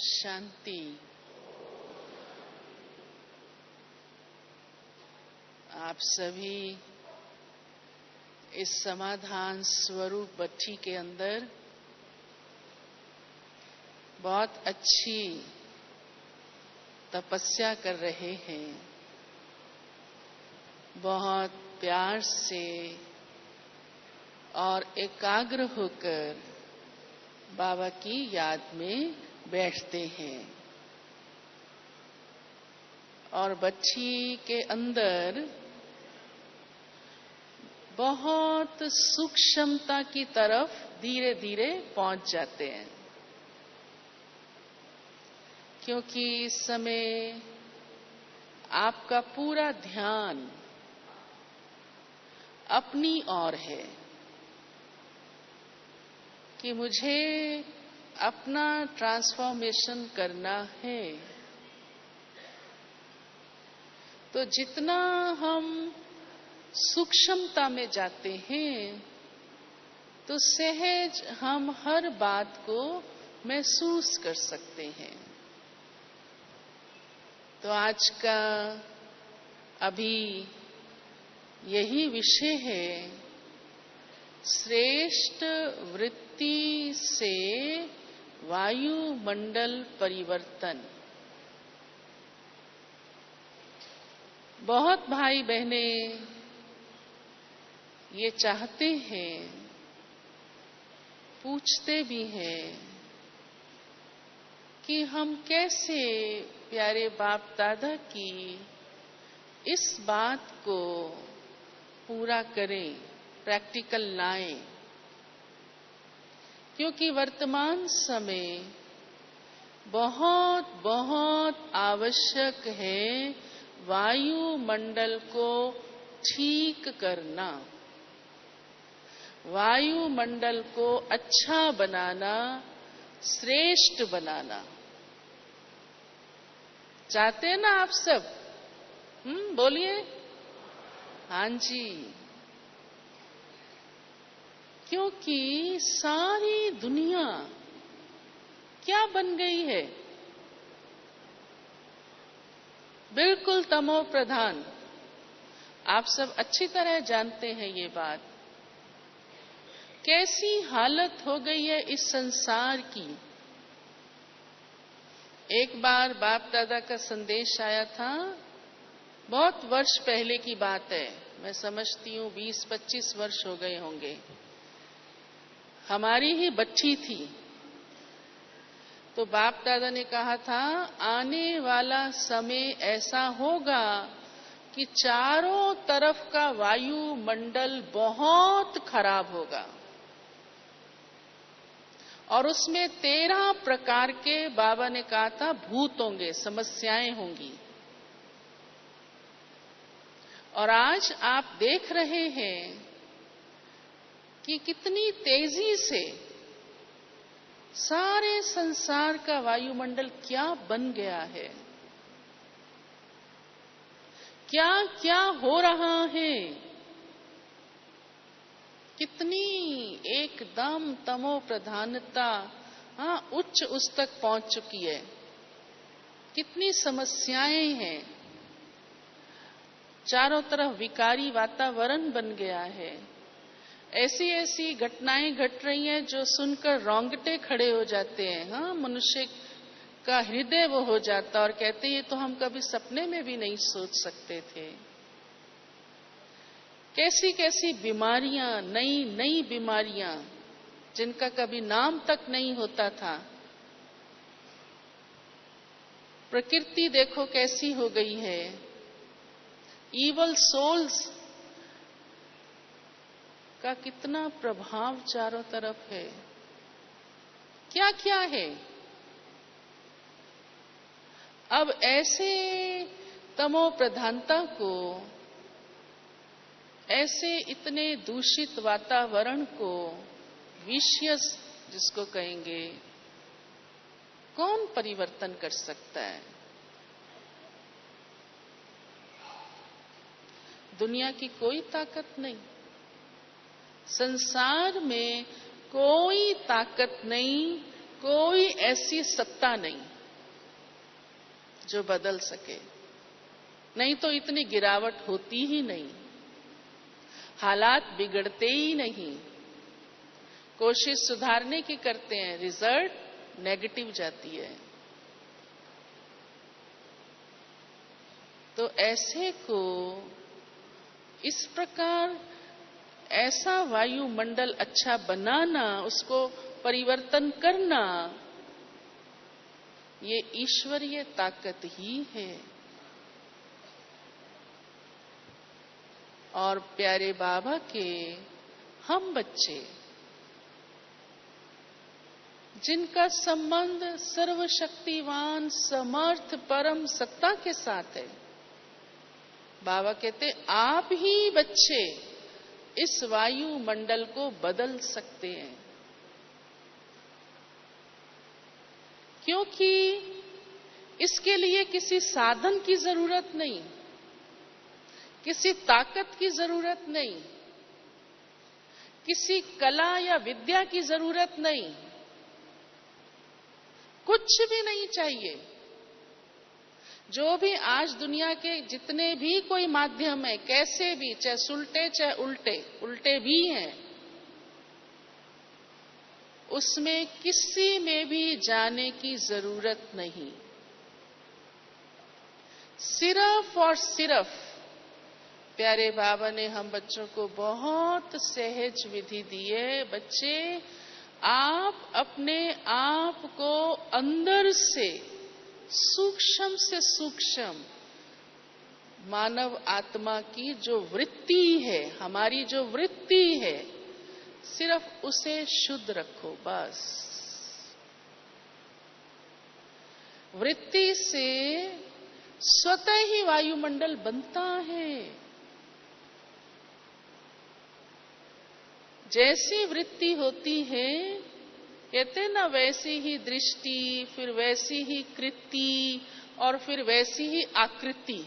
शांति। आप सभी इस समाधान स्वरूप बच्ची के अंदर बहुत अच्छी तपस्या कर रहे हैं। बहुत प्यार से और एकाग्र होकर बाबा की याद में बैठते हैं और बच्ची के अंदर बहुत सूक्ष्मता की तरफ धीरे धीरे पहुंच जाते हैं, क्योंकि इस समय आपका पूरा ध्यान अपनी ओर है कि मुझे अपना ट्रांसफॉर्मेशन करना है। तो जितना हम सूक्ष्मता में जाते हैं तो सहज हम हर बात को महसूस कर सकते हैं। तो आज का अभी यही विषय है, श्रेष्ठ वृत्ति से वायुमंडल परिवर्तन। बहुत भाई बहने ये चाहते हैं, पूछते भी हैं कि हम कैसे प्यारे बाप दादा की इस बात को पूरा करें, प्रैक्टिकल लाएं। क्योंकि वर्तमान समय बहुत बहुत आवश्यक है वायुमंडल को ठीक करना, वायुमंडल को अच्छा बनाना, श्रेष्ठ बनाना। चाहते हैं ना आप सब? बोलिए। हाँ जी। क्योंकि सारी दुनिया क्या बन गई है? बिल्कुल तमो प्रधान। आप सब अच्छी तरह जानते हैं ये बात। कैसी हालत हो गई है इस संसार की। एक बार बाप दादा का संदेश आया था, बहुत वर्ष पहले की बात है, मैं समझती हूँ 20-25 वर्ष हो गए होंगे। हमारी ही बच्ची थी, तो बाप दादा ने कहा था आने वाला समय ऐसा होगा कि चारों तरफ का वायुमंडल बहुत खराब होगा और उसमें 13 प्रकार के बाबा ने कहा था भूत होंगे, समस्याएं होंगी। और आज आप देख रहे हैं कि कितनी तेजी से सारे संसार का वायुमंडल क्या बन गया है, क्या क्या हो रहा है। कितनी एकदम तमो प्रधानता उच्च उस तक पहुंच चुकी है। कितनी समस्याएं हैं, चारों तरफ विकारी वातावरण बन गया है। ऐसी ऐसी घटनाएं घट रही हैं जो सुनकर रोंगटे खड़े हो जाते हैं। मनुष्य का हृदय वो हो जाता और कहते हैं ये तो हम कभी सपने में भी नहीं सोच सकते थे। कैसी कैसी बीमारियां, नई नई बीमारियां जिनका कभी नाम तक नहीं होता था। प्रकृति देखो कैसी हो गई है। ईवल सोल्स का कितना प्रभाव चारों तरफ है। क्या क्या है। अब ऐसे तमो प्रधानता को, ऐसे इतने दूषित वातावरण को, विशियस जिसको कहेंगे, कौन परिवर्तन कर सकता है? दुनिया की कोई ताकत नहीं, संसार में कोई ताकत नहीं, कोई ऐसी सत्ता नहीं जो बदल सके, नहीं तो इतनी गिरावट होती ही नहीं, हालात बिगड़ते ही नहीं। कोशिश सुधारने की करते हैं, रिजल्ट नेगेटिव जाती है। तो ऐसे को इस प्रकार ऐसा वायुमंडल अच्छा बनाना, उसको परिवर्तन करना, ये ईश्वरीय ताकत ही है। और प्यारे बाबा के हम बच्चे, जिनका संबंध सर्वशक्तिवान समर्थ परम सत्ता के साथ है, बाबा कहते आप ही बच्चे इस वायुमंडल को बदल सकते हैं। क्योंकि इसके लिए किसी साधन की जरूरत नहीं, किसी ताकत की जरूरत नहीं, किसी कला या विद्या की जरूरत नहीं, कुछ भी नहीं चाहिए। जो भी आज दुनिया के जितने भी कोई माध्यम है, कैसे भी, चाहे सुलटे चाहे उल्टे, उल्टे भी हैं, उसमें किसी में भी जाने की जरूरत नहीं। सिर्फ और सिर्फ प्यारे बाबा ने हम बच्चों को बहुत सहज विधि दी है। बच्चे, आप अपने आप को अंदर से सूक्ष्म मानव आत्मा की जो वृत्ति है, हमारी जो वृत्ति है, सिर्फ उसे शुद्ध रखो बस। वृत्ति से स्वतः ही वायुमंडल बनता है। जैसी वृत्ति होती है, कहते ना, वैसी ही दृष्टि, फिर वैसी ही कृति और फिर वैसी ही आकृति।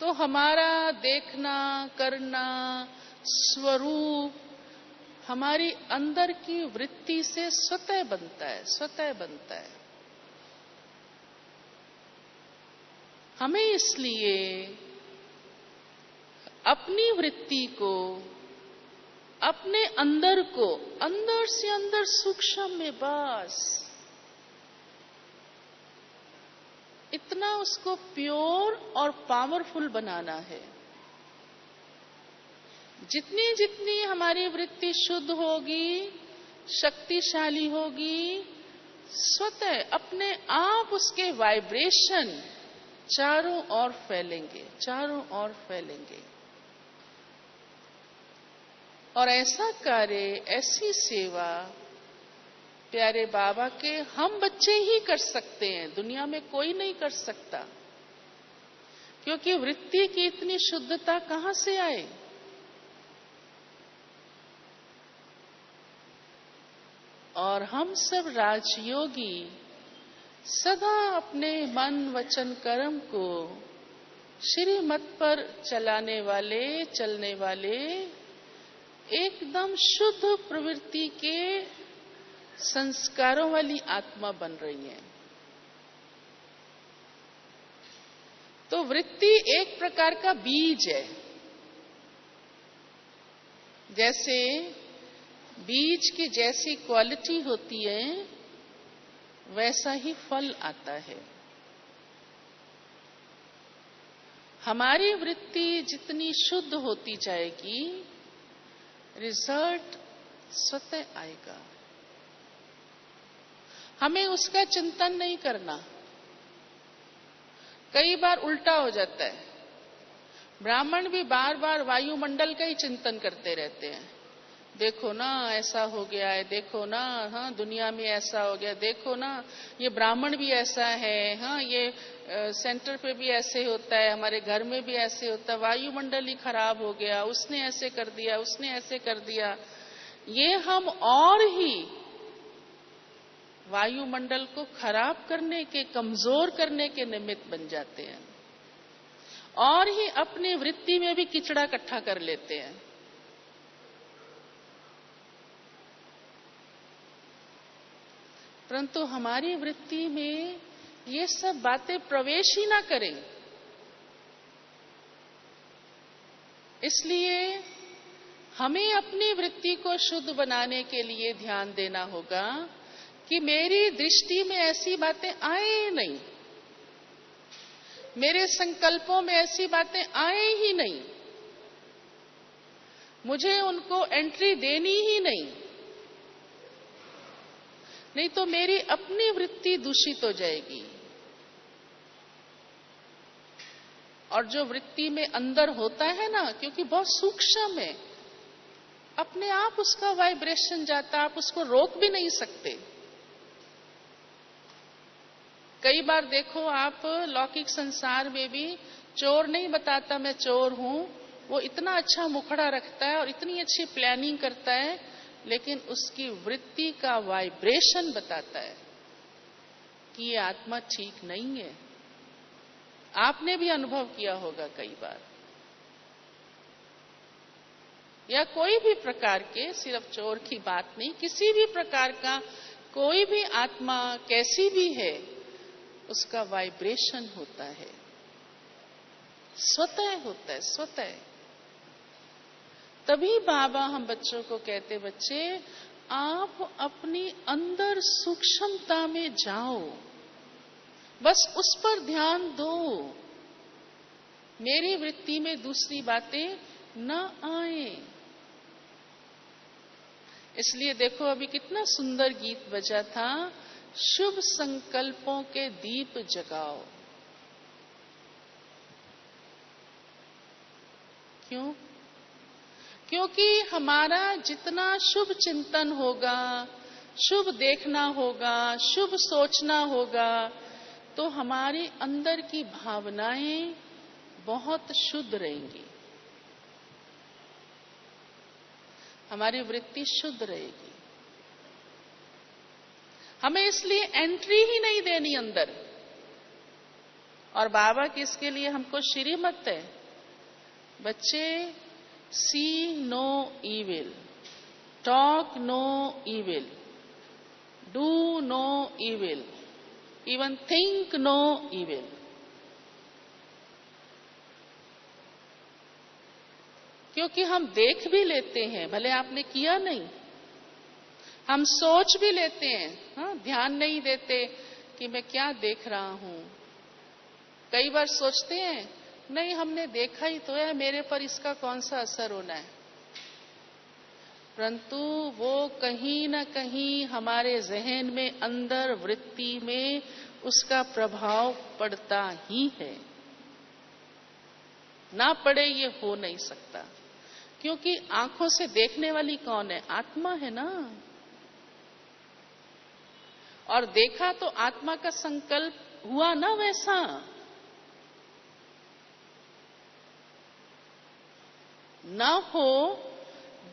तो हमारा देखना करना स्वरूप हमारी अंदर की वृत्ति से स्वतः बनता है, स्वतः बनता है। हमें इसलिए अपनी वृत्ति को, अपने अंदर को, अंदर से अंदर सूक्ष्म में बस इतना उसको प्योर और पावरफुल बनाना है। जितनी जितनी हमारी वृत्ति शुद्ध होगी, शक्तिशाली होगी, स्वतः अपने आप उसके वाइब्रेशन चारों ओर फैलेंगे, चारों ओर फैलेंगे। और ऐसा कार्य, ऐसी सेवा प्यारे बाबा के हम बच्चे ही कर सकते हैं, दुनिया में कोई नहीं कर सकता। क्योंकि वृत्ति की इतनी शुद्धता कहां से आए? और हम सब राजयोगी सदा अपने मन वचन कर्म को श्रीमत पर चलाने वाले, चलने वाले, एकदम शुद्ध प्रवृत्ति के संस्कारों वाली आत्मा बन रही है। तो वृत्ति एक प्रकार का बीज है। जैसे बीज की जैसी क्वालिटी होती है, वैसा ही फल आता है। हमारी वृत्ति जितनी शुद्ध होती जाएगी, रिजल्ट स्वतः आएगा। हमें उसका चिंतन नहीं करना। कई बार उल्टा हो जाता है। ब्राह्मण भी बार बार वायुमंडल का ही चिंतन करते रहते हैं। देखो ना ऐसा हो गया है, देखो ना, हाँ दुनिया में ऐसा हो गया, देखो ना ये ब्राह्मण भी ऐसा है, हाँ ये सेंटर पे भी ऐसे होता है, हमारे घर में भी ऐसे होता है, वायुमंडल ही खराब हो गया, उसने ऐसे कर दिया, उसने ऐसे कर दिया। ये हम और ही वायुमंडल को खराब करने के, कमजोर करने के निमित्त बन जाते हैं और ही अपनी वृत्ति में भी किचड़ा इकट्ठा कर लेते हैं। परंतु हमारी वृत्ति में ये सब बातें प्रवेश ही ना करें। इसलिए हमें अपनी वृत्ति को शुद्ध बनाने के लिए ध्यान देना होगा कि मेरी दृष्टि में ऐसी बातें आए नहीं, मेरे संकल्पों में ऐसी बातें आए ही नहीं, मुझे उनको एंट्री देनी ही नहीं, नहीं तो मेरी अपनी वृत्ति दूषित हो जाएगी। और जो वृत्ति में अंदर होता है ना, क्योंकि बहुत सूक्ष्म है, अपने आप उसका वाइब्रेशन जाता, आप उसको रोक भी नहीं सकते। कई बार देखो आप, लौकिक संसार में भी चोर नहीं बताता मैं चोर हूं, वो इतना अच्छा मुखड़ा रखता है और इतनी अच्छी प्लानिंग करता है, लेकिन उसकी वृत्ति का वाइब्रेशन बताता है कि ये आत्मा ठीक नहीं है। आपने भी अनुभव किया होगा कई बार। या कोई भी प्रकार के, सिर्फ चोर की बात नहीं, किसी भी प्रकार का कोई भी आत्मा कैसी भी है, उसका वाइब्रेशन होता है, स्वतः होता है, स्वतः। तभी बाबा हम बच्चों को कहते, बच्चे आप अपनी अंदर सूक्ष्मता में जाओ, बस उस पर ध्यान दो, मेरी वृत्ति में दूसरी बातें न आए। इसलिए देखो अभी कितना सुंदर गीत बजा था, शुभ संकल्पों के दीप जगाओ। क्यों? क्योंकि हमारा जितना शुभ चिंतन होगा, शुभ देखना होगा, शुभ सोचना होगा, तो हमारी अंदर की भावनाएं बहुत शुद्ध रहेंगी, हमारी वृत्ति शुद्ध रहेगी। हमें इसलिए एंट्री ही नहीं देनी अंदर। और बाबा की इसके लिए हमको श्रीमत है, बच्चे see no evil, talk no evil, do no evil, even think no evil. क्योंकि हम देख भी लेते हैं, भले आपने किया नहीं, हम सोच भी लेते हैं, हाँ, ध्यान नहीं देते कि मैं क्या देख रहा हूं। कई बार सोचते हैं नहीं हमने देखा ही तो है, मेरे पर इसका कौन सा असर होना है। परंतु वो कहीं न कहीं हमारे जहन में, अंदर वृत्ति में उसका प्रभाव पड़ता ही है। ना पड़े ये हो नहीं सकता, क्योंकि आंखों से देखने वाली कौन है? आत्मा है ना। और देखा तो आत्मा का संकल्प हुआ ना वैसा। ना हो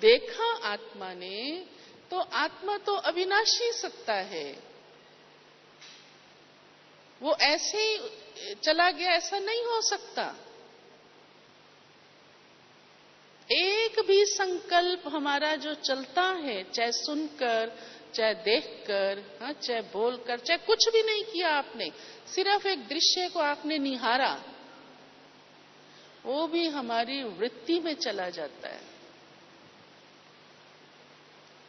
देखा आत्मा ने, तो आत्मा तो अविनाशी सत्ता है, वो ऐसे ही चला गया, ऐसा नहीं हो सकता। एक भी संकल्प हमारा जो चलता है, चाहे सुनकर, चाहे देखकर, हाँ, चाहे बोलकर, चाहे कुछ भी नहीं किया आपने, सिर्फ एक दृश्य को आपने निहारा, वो भी हमारी वृत्ति में चला जाता है।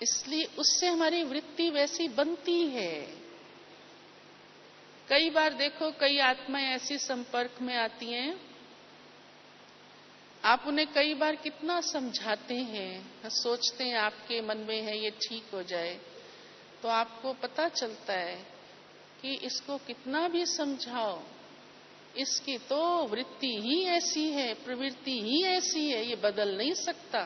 इसलिए उससे हमारी वृत्ति वैसी बनती है। कई बार देखो, कई आत्माएं ऐसी संपर्क में आती हैं, आप उन्हें कई बार कितना समझाते हैं, सोचते हैं आपके मन में है ये ठीक हो जाए, तो आपको पता चलता है कि इसको कितना भी समझाओ, इसकी तो वृत्ति ही ऐसी है, प्रवृत्ति ही ऐसी है, ये बदल नहीं सकता।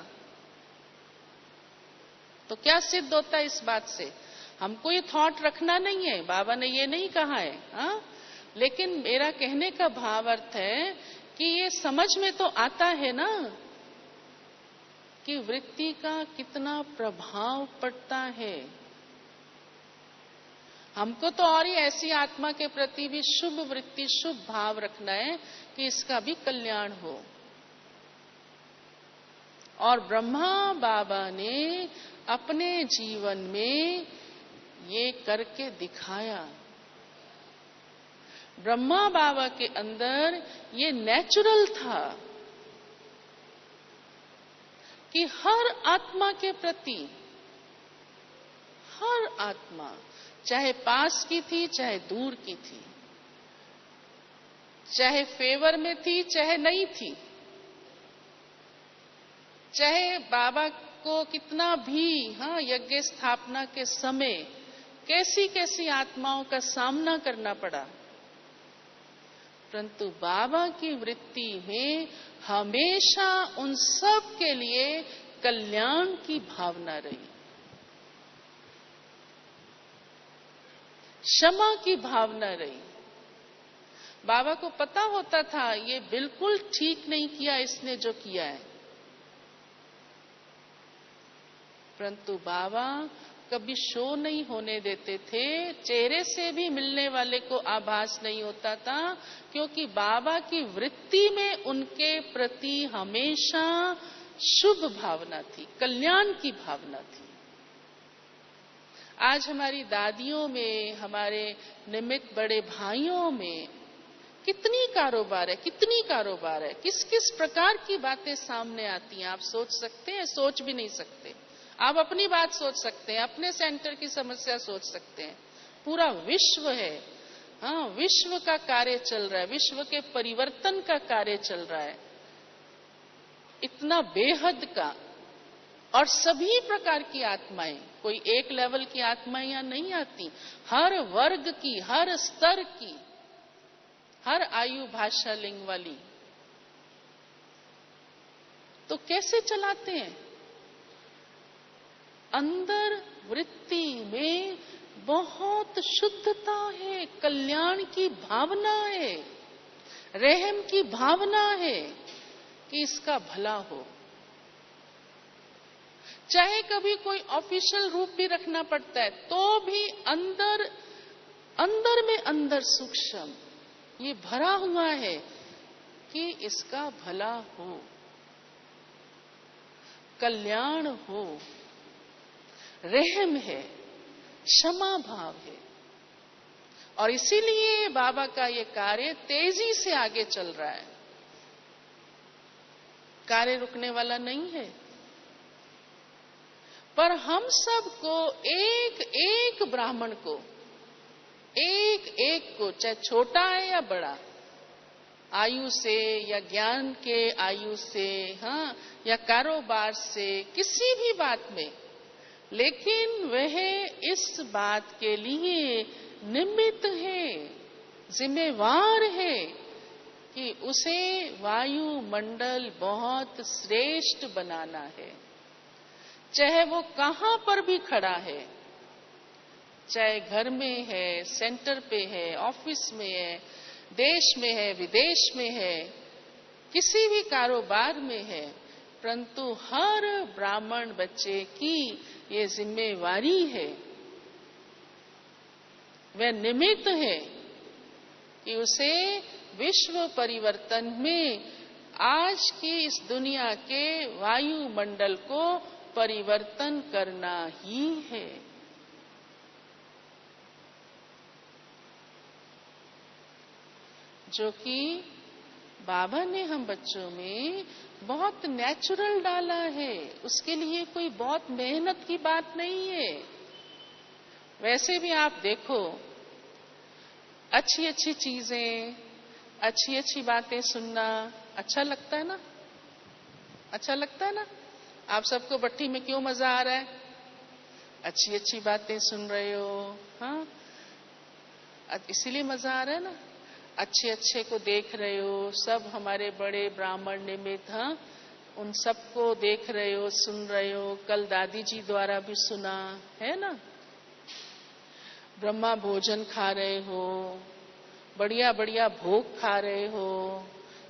तो क्या सिद्ध होता है इस बात से? हमको ये थॉट रखना नहीं है, बाबा ने ये नहीं कहा है, हाँ? लेकिन मेरा कहने का भाव अर्थ है कि ये समझ में तो आता है ना कि वृत्ति का कितना प्रभाव पड़ता है। हमको तो और ही ऐसी आत्मा के प्रति भी शुभ वृत्ति, शुभ भाव रखना है कि इसका भी कल्याण हो। और ब्रह्मा बाबा ने अपने जीवन में ये करके दिखाया। ब्रह्मा बाबा के अंदर ये नेचुरल था कि हर आत्मा के प्रति, हर आत्मा, चाहे पास की थी चाहे दूर की थी, चाहे फेवर में थी चाहे नहीं थी, चाहे बाबा को कितना भी यज्ञ स्थापना के समय कैसी कैसी आत्माओं का सामना करना पड़ा, परंतु बाबा की वृत्ति में हमेशा उन सब के लिए कल्याण की भावना रही, क्षमा की भावना रही। बाबा को पता होता था ये बिल्कुल ठीक नहीं किया इसने जो किया है, परंतु बाबा कभी शो नहीं होने देते थे, चेहरे से भी मिलने वाले को आभास नहीं होता था, क्योंकि बाबा की वृत्ति में उनके प्रति हमेशा शुभ भावना थी, कल्याण की भावना थी। आज हमारी दादियों में, हमारे निमित्त बड़े भाइयों में कितनी कारोबार है, कितनी कारोबार है, किस किस प्रकार की बातें सामने आती हैं, आप सोच सकते हैं? सोच भी नहीं सकते। आप अपनी बात सोच सकते हैं, अपने सेंटर की समस्या सोच सकते हैं। पूरा विश्व है, विश्व का कार्य चल रहा है, विश्व के परिवर्तन का कार्य चल रहा है, इतना बेहद का। और सभी प्रकार की आत्माएं, कोई एक लेवल की आत्माएं यहां नहीं आती, हर वर्ग की, हर स्तर की, हर आयु भाषा लिंग वाली। तो कैसे चलाते हैं? अंदर वृत्ति में बहुत शुद्धता है, कल्याण की भावना है, रहम की भावना है कि इसका भला हो। चाहे कभी कोई ऑफिशियल रूप भी रखना पड़ता है तो भी अंदर अंदर में अंदर सूक्ष्म ये भरा हुआ है कि इसका भला हो, कल्याण हो, रहम है, क्षमा भाव है। और इसीलिए बाबा का ये कार्य तेजी से आगे चल रहा है, कार्य रुकने वाला नहीं है। पर हम सबको एक एक ब्राह्मण को, एक एक को, चाहे छोटा है या बड़ा, आयु से या ज्ञान के आयु से, या कारोबार से, किसी भी बात में, लेकिन वह इस बात के लिए निमित्त है, जिम्मेवार है कि उसे वायुमंडल बहुत श्रेष्ठ बनाना है। चाहे वो कहां पर भी खड़ा है, चाहे घर में है, सेंटर पे है, ऑफिस में है, देश में है, विदेश में है, किसी भी कारोबार में है, परंतु हर ब्राह्मण बच्चे की ये जिम्मेवारी है, वह निमित्त है कि उसे विश्व परिवर्तन में आज की इस दुनिया के वायुमंडल को परिवर्तन करना ही है। जो कि बाबा ने हम बच्चों में बहुत नेचुरल डाला है, उसके लिए कोई बहुत मेहनत की बात नहीं है। वैसे भी आप देखो, अच्छी अच्छी चीजें, अच्छी अच्छी बातें सुनना अच्छा लगता है ना? अच्छा लगता है ना? आप सबको भट्टी में क्यों मजा आ रहा है? अच्छी अच्छी बातें सुन रहे हो, इसीलिए मजा आ रहा है ना? अच्छे अच्छे को देख रहे हो, सब हमारे बड़े ब्राह्मण निमित्त, उन सबको देख रहे हो, सुन रहे हो। कल दादी जी द्वारा भी सुना है ना, ब्रह्मा भोजन खा रहे हो, बढ़िया बढ़िया भोग खा रहे हो,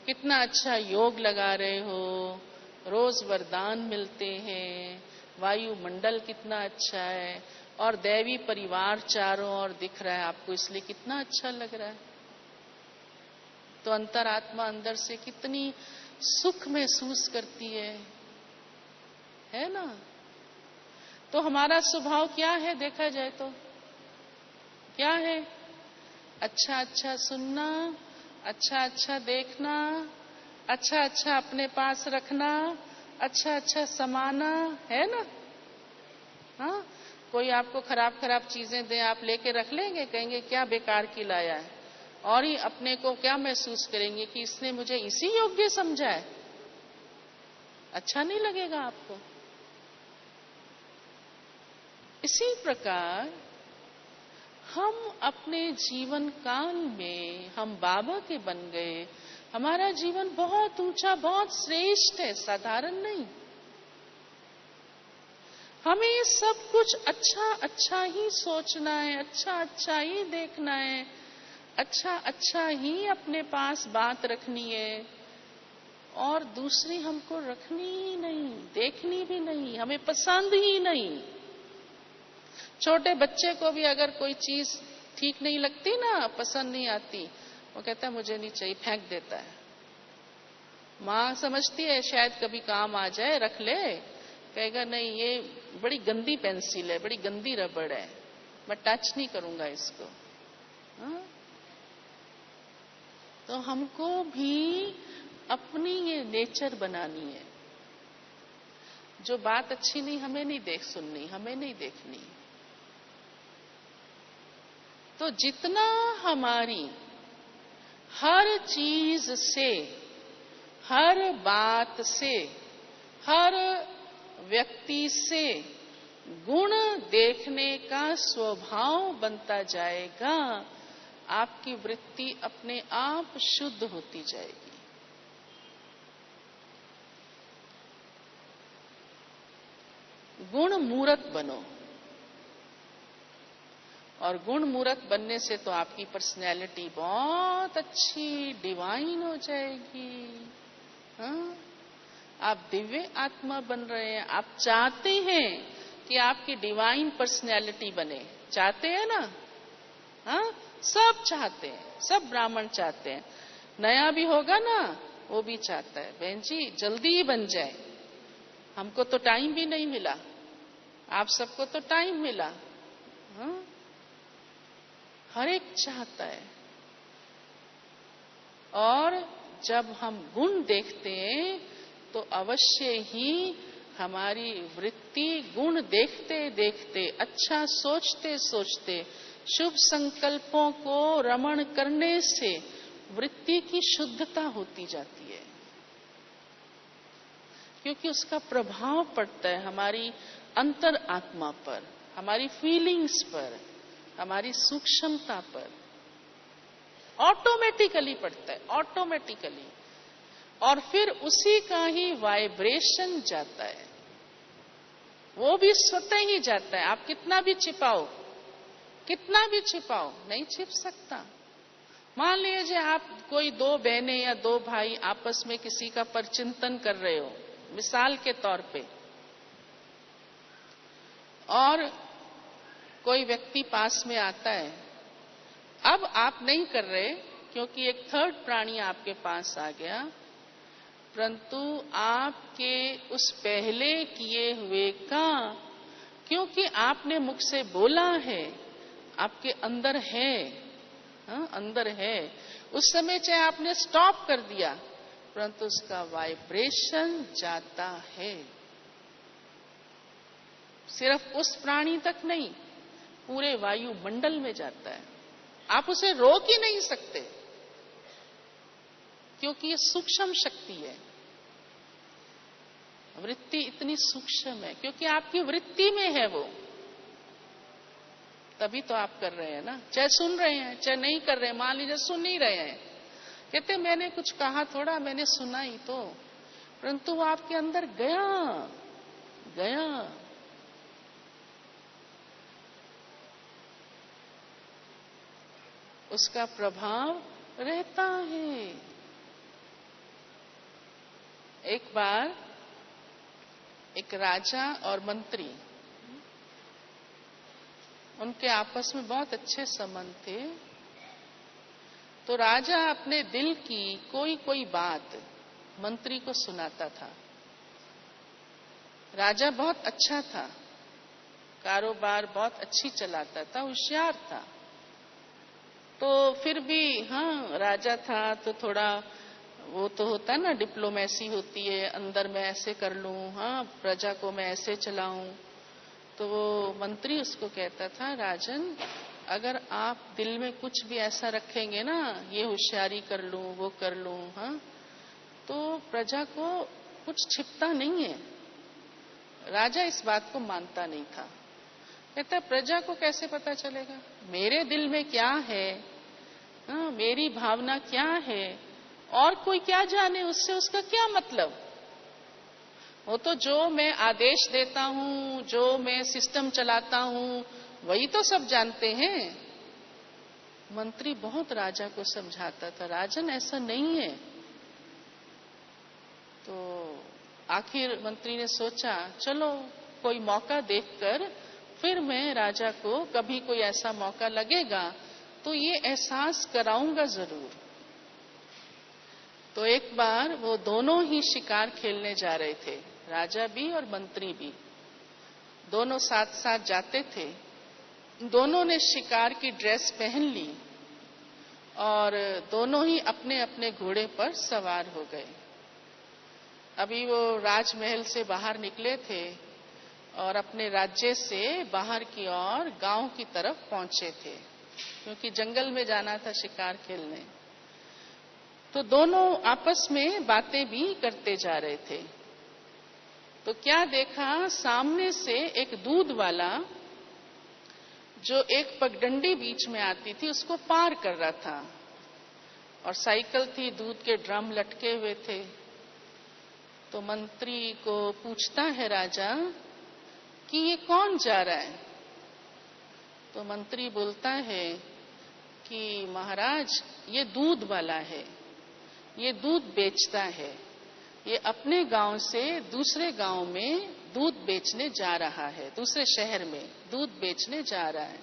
कितना अच्छा योग लगा रहे हो, रोज वरदान मिलते हैं, वायुमंडल कितना अच्छा है, और दैवी परिवार चारों ओर दिख रहा है आपको, इसलिए कितना अच्छा लग रहा है। तो अंतरात्मा अंदर से कितनी सुख महसूस करती है ना? तो हमारा स्वभाव क्या है देखा जाए तो? क्या है? अच्छा अच्छा सुनना, अच्छा अच्छा देखना, अच्छा अच्छा अपने पास रखना, अच्छा अच्छा समाना, है ना? हाँ, कोई आपको खराब खराब चीजें दे, आप लेके रख लेंगे? कहेंगे क्या बेकार की लाया है, और ही अपने को क्या महसूस करेंगे कि इसने मुझे इसी योग्य समझा है। अच्छा नहीं लगेगा आपको। इसी प्रकार हम अपने जीवन काल में हम बाबा के बन गए। हमारा जीवन बहुत ऊंचा, बहुत श्रेष्ठ है, साधारण नहीं। हमें सब कुछ अच्छा अच्छा ही सोचना है, अच्छा अच्छा ही देखना है, अच्छा अच्छा ही अपने पास बात रखनी है, और दूसरी हमको रखनी ही नहीं, देखनी भी नहीं, हमें पसंद ही नहीं। छोटे बच्चे को भी अगर कोई चीज ठीक नहीं लगती ना, पसंद नहीं आती, वो कहता है मुझे नहीं चाहिए, फेंक देता है। माँ समझती है शायद कभी काम आ जाए, रख ले, कहेगा नहीं ये बड़ी गंदी पेंसिल है, बड़ी गंदी रबड़ है, मैं टच नहीं करूंगा इसको। हाँ? तो हमको भी अपनी ये नेचर बनानी है। जो बात अच्छी नहीं, हमें नहीं सुननी, हमें नहीं देखनी। तो जितना हमारी हर चीज से, हर बात से, हर व्यक्ति से गुण देखने का स्वभाव बनता जाएगा, आपकी वृत्ति अपने आप शुद्ध होती जाएगी। गुण मूरत बनो, और गुण मूरत बनने से तो आपकी पर्सनैलिटी बहुत अच्छी डिवाइन हो जाएगी। हाँ? आप दिव्य आत्मा बन रहे हैं। आप चाहते हैं कि आपकी डिवाइन पर्सनैलिटी बने, चाहते हैं ना? हाँ, सब चाहते हैं, सब ब्राह्मण चाहते हैं। नया भी होगा ना, वो भी चाहता है बहन जी जल्दी ही बन जाए, हमको तो टाइम भी नहीं मिला, आप सबको तो टाइम मिला। हाँ? हर एक चाहता है। और जब हम गुण देखते हैं तो अवश्य ही हमारी वृत्ति गुण देखते देखते, अच्छा सोचते सोचते, शुभ संकल्पों को रमण करने से वृत्ति की शुद्धता होती जाती है, क्योंकि उसका प्रभाव पड़ता है हमारी अंतर आत्मा पर, हमारी फीलिंग्स पर, हमारी सूक्ष्मता पर। ऑटोमेटिकली पड़ता है, ऑटोमेटिकली। और फिर उसी का ही वाइब्रेशन जाता है, वो भी स्वतः ही जाता है। आप कितना भी छिपाओ, कितना भी छिपाओ, नहीं छिप सकता। मान लीजिए आप कोई दो बहनें या दो भाई आपस में किसी का परचिंतन कर रहे हो, मिसाल के तौर पे, और कोई व्यक्ति पास में आता है। अब आप नहीं कर रहे क्योंकि एक थर्ड प्राणी आपके पास आ गया, परंतु आपके उस पहले किए हुए का, क्योंकि आपने मुख से बोला है, आपके अंदर है, हाँ, अंदर है। उस समय चाहे आपने स्टॉप कर दिया, परंतु उसका वाइब्रेशन जाता है। सिर्फ उस प्राणी तक नहीं, पूरे वायुमंडल में जाता है। आप उसे रोक ही नहीं सकते, क्योंकि ये सूक्ष्म शक्ति है। वृत्ति इतनी सूक्ष्म है क्योंकि आपकी वृत्ति में है वो, तभी तो आप कर रहे हैं ना। चाहे सुन रहे हैं चाहे नहीं कर रहे हैं, मान लीजिए सुन नहीं रहे हैं, कहते मैंने कुछ कहा थोड़ा, मैंने सुना ही तो, परंतु वो आपके अंदर गया गया। उसका प्रभाव रहता है। एक बार एक राजा और मंत्री, उनके आपस में बहुत अच्छे संबंध थे। तो राजा अपने दिल की कोई कोई बात मंत्री को सुनाता था। राजा बहुत अच्छा था, कारोबार बहुत अच्छी चलाता था, होशियार था, तो फिर भी हाँ, राजा था तो थोड़ा वो तो होता है ना, डिप्लोमेसी होती है, अंदर मैं ऐसे कर लूं, हाँ प्रजा को मैं ऐसे चलाऊं। तो वो मंत्री उसको कहता था, राजन अगर आप दिल में कुछ भी ऐसा रखेंगे ना, ये होशियारी कर लूं, वो कर लूं, हाँ, तो प्रजा को कुछ छिपता नहीं है। राजा इस बात को मानता नहीं था। कहता है प्रजा को कैसे पता चलेगा, मेरे दिल में क्या है, हाँ, मेरी भावना क्या है, और कोई क्या जाने, उससे उसका क्या मतलब। वो तो जो मैं आदेश देता हूं, जो मैं सिस्टम चलाता हूं, वही तो सब जानते हैं। मंत्री बहुत राजा को समझाता था, राजन ऐसा नहीं है। तो आखिर मंत्री ने सोचा, चलो कोई मौका देखकर फिर मैं राजा को, कभी कोई ऐसा मौका लगेगा तो ये एहसास कराऊंगा जरूर। तो एक बार वो दोनों ही शिकार खेलने जा रहे थे, राजा भी और मंत्री भी, दोनों साथ साथ जाते थे। दोनों ने शिकार की ड्रेस पहन ली और दोनों ही अपने अपने घोड़े पर सवार हो गए। अभी वो राजमहल से बाहर निकले थे और अपने राज्य से बाहर की ओर गांव की तरफ पहुंचे थे, क्योंकि जंगल में जाना था शिकार खेलने। तो दोनों आपस में बातें भी करते जा रहे थे। तो क्या देखा, सामने से एक दूध वाला जो एक पगडंडी बीच में आती थी उसको पार कर रहा था, और साइकिल थी, दूध के ड्रम लटके हुए थे। तो मंत्री को पूछता है राजा कि ये कौन जा रहा है। तो मंत्री बोलता है कि महाराज ये दूध वाला है, ये दूध बेचता है, ये अपने गांव से दूसरे गांव में दूध बेचने जा रहा है, दूसरे शहर में दूध बेचने जा रहा है।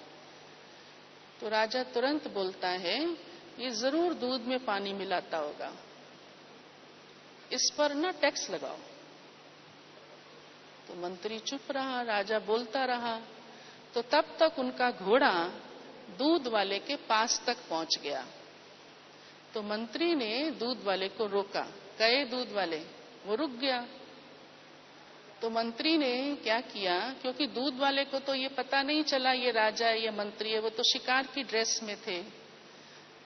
तो राजा तुरंत बोलता है, ये जरूर दूध में पानी मिलाता होगा, इस पर ना टैक्स लगाओ। तो मंत्री चुप रहा, राजा बोलता रहा। तो तब तक उनका घोड़ा दूध वाले के पास तक पहुंच गया। तो मंत्री ने दूध वाले को रोका, कहे दूध वाले, वो रुक गया। तो मंत्री ने क्या किया, क्योंकि दूध वाले को तो ये पता नहीं चला ये राजा है ये मंत्री है, वो तो शिकार की ड्रेस में थे।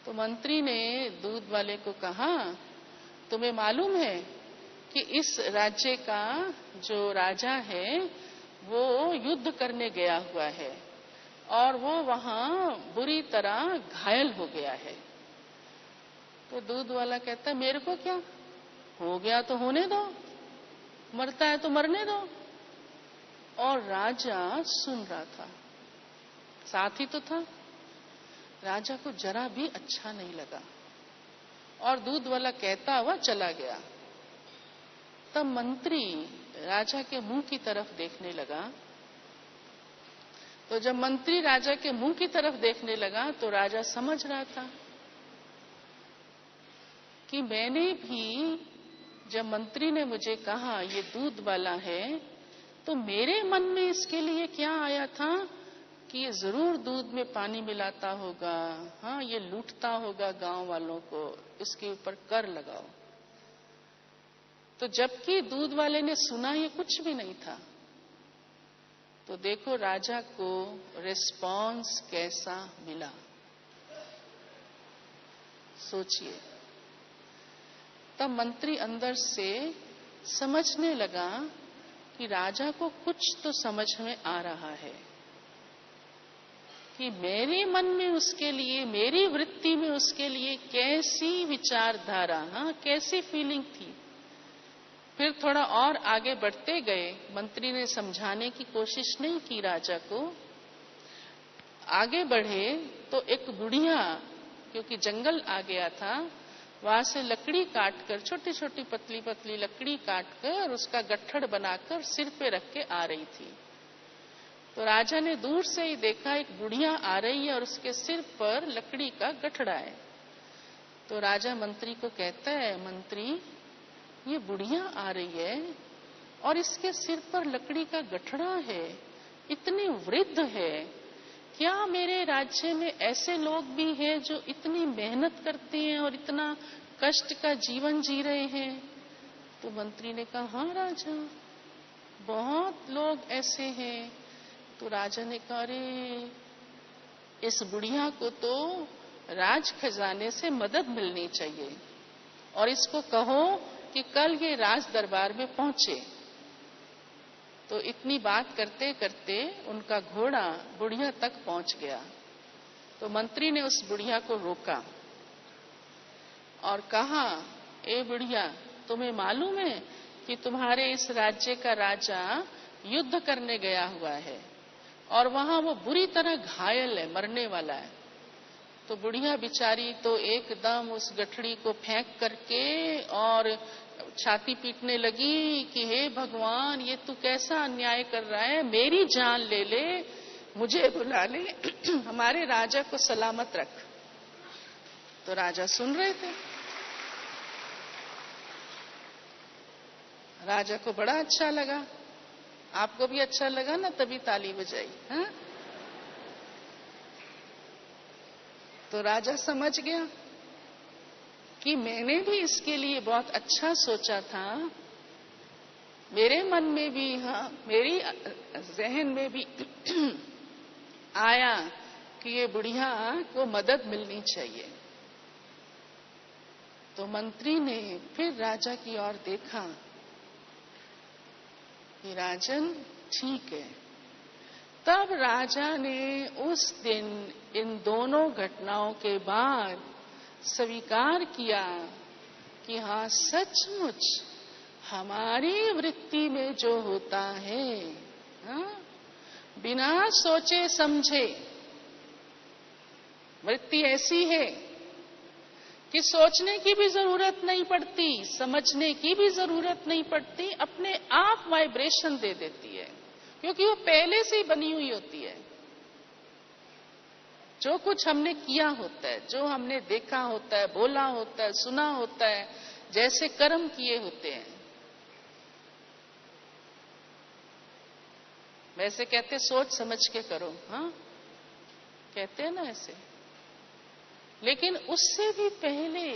तो मंत्री ने दूध वाले को कहा, तुम्हें मालूम है कि इस राज्य का जो राजा है वो युद्ध करने गया हुआ है और वो वहां बुरी तरह घायल हो गया है। तो दूध वाला कहता है, मेरे को क्या, हो गया तो होने दो, मरता है तो मरने दो। और राजा सुन रहा था, साथ ही तो था। राजा को जरा भी अच्छा नहीं लगा और दूध वाला कहता हुआ चला गया। तब मंत्री राजा के मुंह की तरफ देखने लगा। तो जब मंत्री राजा के मुंह की तरफ देखने लगा तो राजा समझ रहा था कि मैंने भी, जब मंत्री ने मुझे कहा ये दूध वाला है, तो मेरे मन में इसके लिए क्या आया था कि ये जरूर दूध में पानी मिलाता होगा, हाँ ये लूटता होगा गांव वालों को, इसके ऊपर कर लगाओ। तो जबकि दूध वाले ने सुना ये कुछ भी नहीं था। तो देखो राजा को रिस्पॉन्स कैसा मिला, सोचिए। तब मंत्री अंदर से समझने लगा कि राजा को कुछ तो समझ में आ रहा है कि मेरे मन में उसके लिए, मेरी वृत्ति में उसके लिए कैसी विचारधारा, हाँ कैसी फीलिंग थी। फिर थोड़ा और आगे बढ़ते गए। मंत्री ने समझाने की कोशिश नहीं की राजा को। आगे बढ़े तो एक बुढ़िया, क्योंकि जंगल आ गया था, वहां से लकड़ी काटकर, छोटी छोटी पतली पतली लकड़ी काटकर उसका गट्ठड़ बनाकर सिर पे रख के आ रही थी। तो राजा ने दूर से ही देखा एक बुढ़िया आ रही है और उसके सिर पर लकड़ी का गठड़ा है। तो राजा मंत्री को कहता है, मंत्री ये बुढ़िया आ रही है और इसके सिर पर लकड़ी का गठड़ा है, इतनी वृद्ध है, क्या मेरे राज्य में ऐसे लोग भी हैं जो इतनी मेहनत करते हैं और इतना कष्ट का जीवन जी रहे हैं? तो मंत्री ने कहा, हाँ राजा, बहुत लोग ऐसे हैं। तो राजा ने कहा, अरे इस बुढ़िया को तो राज खजाने से मदद मिलनी चाहिए और इसको कहो कि कल ये राज दरबार में पहुंचे। तो इतनी बात करते करते उनका घोड़ा बुढ़िया तक पहुंच गया। तो मंत्री ने उस बुढ़िया को रोका और कहा, ए बुढ़िया, तुम्हें मालूम है कि तुम्हारे इस राज्य का राजा युद्ध करने गया हुआ है और वहां वो बुरी तरह घायल है, मरने वाला है। तो बुढ़िया बिचारी तो एकदम उस गठड़ी को फेंक करके और छाती पीटने लगी कि हे भगवान, ये तू कैसा अन्याय कर रहा है, मेरी जान ले ले, मुझे बुला ले, हमारे राजा को सलामत रख। तो राजा सुन रहे थे। राजा को बड़ा अच्छा लगा। आपको भी अच्छा लगा ना? तभी ताली बजाई। हाँ? तो राजा समझ गया कि मैंने भी इसके लिए बहुत अच्छा सोचा था, मेरे मन में भी, हाँ, मेरी जहन में भी आया कि ये बुढ़िया को मदद मिलनी चाहिए। तो मंत्री ने फिर राजा की ओर देखा कि राजन ठीक है। तब राजा ने उस दिन इन दोनों घटनाओं के बाद स्वीकार किया कि हाँ, सचमुच हमारी वृत्ति में जो होता है, हाँ, बिना सोचे समझे, वृत्ति ऐसी है कि सोचने की भी जरूरत नहीं पड़ती, समझने की भी जरूरत नहीं पड़ती, अपने आप वाइब्रेशन दे देती है, क्योंकि वो पहले से ही बनी हुई होती है। जो कुछ हमने किया होता है, जो हमने देखा होता है, बोला होता है, सुना होता है, जैसे कर्म किए होते हैं, वैसे कहते सोच समझ के करो, हाँ, कहते हैं ना ऐसे। लेकिन उससे भी पहले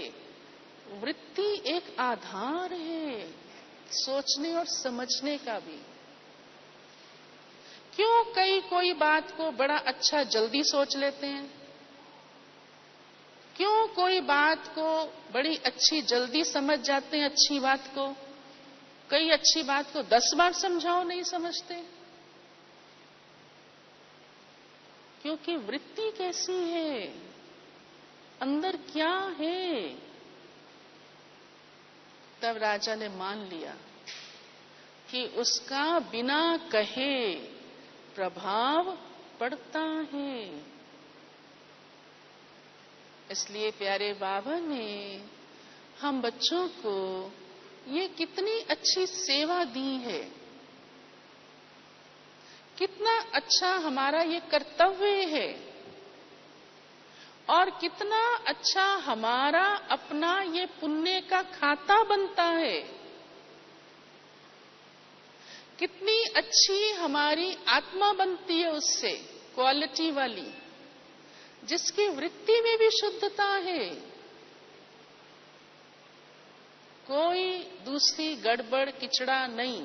वृत्ति एक आधार है सोचने और समझने का भी। क्यों कोई बात को बड़ा अच्छा जल्दी सोच लेते हैं? क्यों कोई बात को बड़ी अच्छी जल्दी समझ जाते हैं? अच्छी बात को, कई अच्छी बात को 10 बार समझाओ नहीं समझते। क्योंकि वृत्ति कैसी है, अंदर क्या है। तब राजा ने मान लिया कि उसका बिना कहे प्रभाव पड़ता है। इसलिए प्यारे बाबा ने हम बच्चों को ये कितनी अच्छी सेवा दी है, कितना अच्छा हमारा ये कर्तव्य है और कितना अच्छा हमारा अपना ये पुण्य का खाता बनता है। कितनी अच्छी हमारी आत्मा बनती है उससे, क्वालिटी वाली, जिसकी वृत्ति में भी शुद्धता है, कोई दूसरी गड़बड़ किचड़ा नहीं।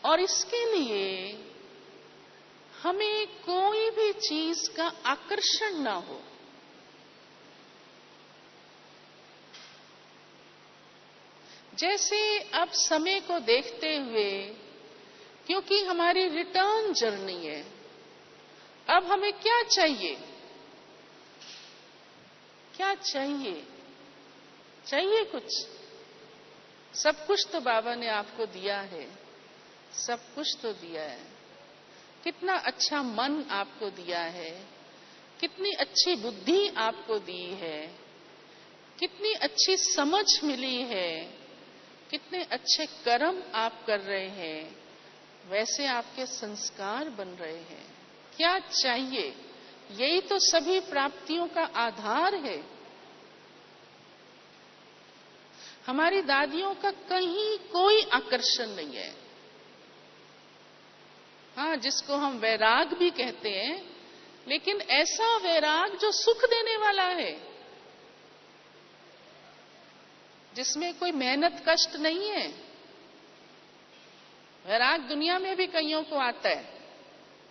और इसके लिए हमें कोई भी चीज का आकर्षण ना हो। जैसे अब समय को देखते हुए, क्योंकि हमारी रिटर्न जर्नी है, अब हमें क्या चाहिए? क्या चाहिए? चाहिए कुछ? सब कुछ तो बाबा ने आपको दिया है, सब कुछ तो दिया है। कितना अच्छा मन आपको दिया है, कितनी अच्छी बुद्धि आपको दी है, कितनी अच्छी समझ मिली है, कितने अच्छे कर्म आप कर रहे हैं, वैसे आपके संस्कार बन रहे हैं। क्या चाहिए? यही तो सभी प्राप्तियों का आधार है। हमारी दादियों का कहीं कोई आकर्षण नहीं है। हाँ, जिसको हम वैराग भी कहते हैं, लेकिन ऐसा वैराग जो सुख देने वाला है, जिसमें कोई मेहनत कष्ट नहीं है। वैराग दुनिया में भी कईयों को आता है।